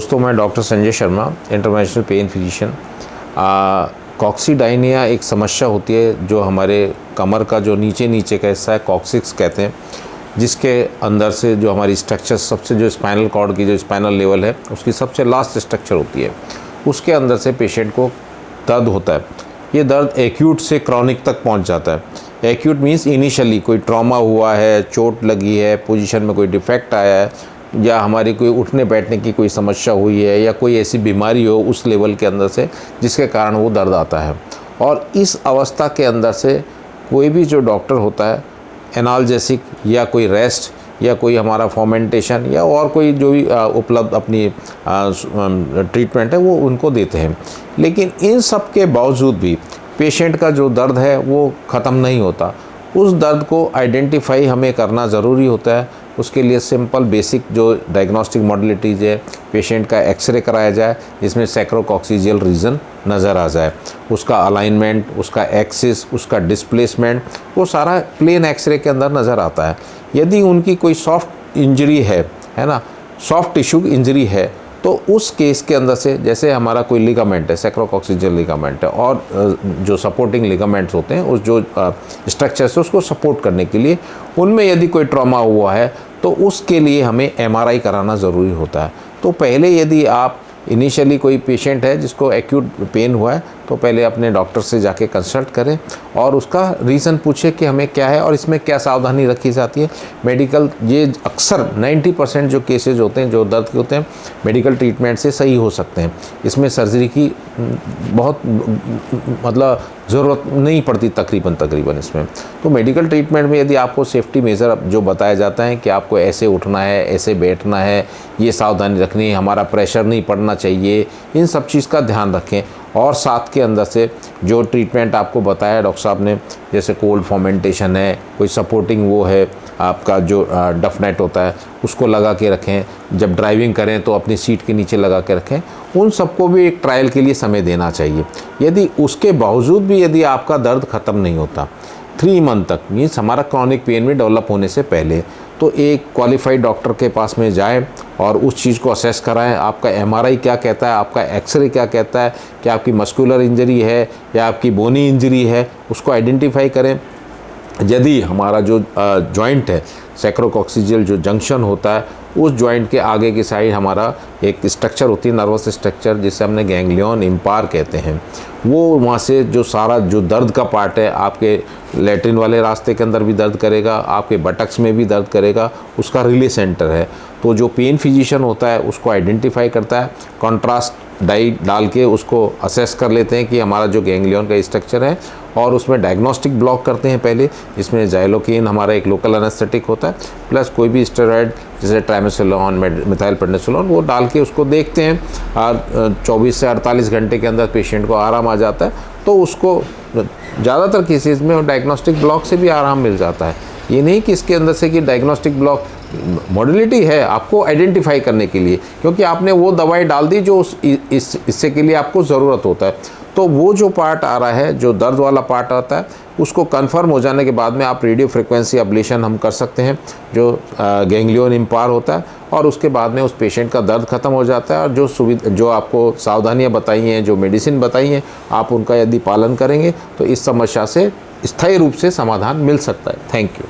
दोस्तों, मैं doctor Sanjay Sharma, international pain physician. Coccydynia एक समस्या होती है जो हमारे कमर का जो नीचे का हिस्सा है, कॉक्सिक्स कहते हैं, जिसके अंदर से जो हमारी स्ट्रक्चर सबसे जो स्पाइनल कॉर्ड की जो स्पाइनल लेवल है उसकी सबसे लास्ट स्ट्रक्चर होती है, उसके अंदर से पेशेंट को दर्द होता है। ये दर्द एक्यूट से क्रॉनिक तक पहुंच जाता है। एक्यूट मीन्स इनिशियली कोई ट्रॉमा हुआ है, चोट लगी है, पोजीशन में कोई डिफेक्ट आया है, या हमारी कोई उठने बैठने की कोई समस्या हुई है, या कोई ऐसी बीमारी हो उस लेवल के अंदर से जिसके कारण वो दर्द आता है। और इस अवस्था के अंदर से कोई भी जो डॉक्टर होता है, एनाल्जेसिक या कोई रेस्ट या कोई हमारा फॉर्मेंटेशन या और कोई जो भी उपलब्ध अपनी ट्रीटमेंट है वो उनको देते हैं। लेकिन इन सब के बावजूद भी पेशेंट का जो दर्द है वो ख़त्म नहीं होता। उस दर्द को आइडेंटिफाई हमें करना ज़रूरी होता है। उसके लिए सिंपल बेसिक जो डायग्नोस्टिक मॉडलिटीज़ है, पेशेंट का एक्सरे कराया जाए जिसमें सैक्रोकॉक्सिजियल रीजन नज़र आ जाए, उसका अलाइनमेंट, उसका एक्सिस, उसका डिस्प्लेसमेंट, वो सारा प्लेन एक्सरे के अंदर नज़र आता है। यदि उनकी कोई सॉफ्ट इंजरी है ना, सॉफ्ट टिश्यू इंजरी है, तो उस केस के अंदर से जैसे हमारा कोई लिगामेंट है, सैक्रोकॉक्सिजियल लिगामेंट है, और जो सपोर्टिंग लिगामेंट्स होते हैं उस जो स्ट्रक्चर है उसको सपोर्ट करने के लिए उनमें यदि कोई ट्रॉमा हुआ है तो उसके लिए हमें एमआरआई कराना ज़रूरी होता है। तो पहले यदि आप इनिशियली कोई पेशेंट है जिसको एक्यूट पेन हुआ है तो पहले अपने डॉक्टर से जाके कंसल्ट करें और उसका रीज़न पूछे कि हमें क्या है और इसमें क्या सावधानी रखी जाती है। मेडिकल ये अक्सर 90% जो केसेज होते हैं जो दर्द के होते हैं मेडिकल ट्रीटमेंट से सही हो सकते हैं। इसमें सर्जरी की बहुत मतलब ज़रूरत नहीं पड़ती तकरीबन इसमें। तो मेडिकल ट्रीटमेंट में यदि आपको सेफ्टी मेजर जो बताया जाता है कि आपको ऐसे उठना है, ऐसे बैठना है, ये सावधानी रखनी है, हमारा प्रेशर नहीं पड़ना चाहिए, इन सब चीज़ का ध्यान रखें। और साथ के अंदर से जो ट्रीटमेंट आपको बताया डॉक्टर साहब ने, जैसे कोल्ड फॉर्मेंटेशन है, कोई सपोर्टिंग वो है, आपका जो डफनेट होता है उसको लगा के रखें। जब ड्राइविंग करें तो अपनी सीट के नीचे लगा के रखें। उन सबको भी एक ट्रायल के लिए समय देना चाहिए। यदि उसके बावजूद भी यदि आपका दर्द ख़त्म नहीं होता 3 मंथ तक, मीन्स हमारा क्रॉनिक पेन में डेवलप होने से पहले, तो एक क्वालिफाइड डॉक्टर के पास में जाएं और उस चीज़ को असेस कराएं। आपका एमआरआई क्या कहता है, आपका एक्सरे क्या कहता है, कि आपकी मस्कुलर इंजरी है या आपकी बोनी इंजरी है, उसको आइडेंटिफाई करें। यदि हमारा जो जॉइंट है, सैक्रोकॉक्सिजियल जो जंक्शन होता है, उस जॉइंट के आगे की साइड हमारा एक स्ट्रक्चर होती है, नर्वस स्ट्रक्चर, जिसे हमने गैंग्लियन इम्पार कहते हैं, वो वहाँ से जो सारा जो दर्द का पार्ट है, आपके लैट्रिन वाले रास्ते के अंदर भी दर्द करेगा, आपके बटक्स में भी दर्द करेगा, उसका रिले सेंटर है। तो जो पेन फिजिशियन होता है उसको आइडेंटिफाई करता है, कॉन्ट्रास्ट डाई डाल के उसको असेस कर लेते हैं कि हमारा जो गैंग्लियन का स्ट्रक्चर है, और उसमें डायग्नोस्टिक ब्लॉक करते हैं पहले। इसमें जाइलोकिन हमारा एक लोकल एनेस्थेटिक होता है, प्लस कोई भी स्टेरॉयड जैसे ट्राइमेसिलोन, मिथाइलप्रेडनिसोलोन, वो डाल के उसको देखते हैं। और 24 से 48 घंटे के अंदर पेशेंट को आराम आ जाता है। तो उसको ज़्यादातर केसेस में डायग्नोस्टिक ब्लॉक से भी आराम मिल जाता है। ये नहीं कि इसके अंदर से कि डायग्नोस्टिक ब्लॉक मॉडलिटी है आपको आइडेंटिफाई करने के लिए, क्योंकि आपने वो दवाई डाल दी जो इससे के लिए आपको ज़रूरत होता है। तो वो जो पार्ट आ रहा है, जो दर्द वाला पार्ट आता है, उसको कंफर्म हो जाने के बाद में आप रेडियो फ्रिक्वेंसी अब्लेशन हम कर सकते हैं, जो गैंग्लियन इम्पार होता है, और उसके बाद में उस पेशेंट का दर्द ख़त्म हो जाता है। और जो आपको सावधानियाँ बताई हैं, जो मेडिसिन बताई हैं, आप उनका यदि पालन करेंगे तो इस समस्या से स्थायी रूप से समाधान मिल सकता है। Thank you.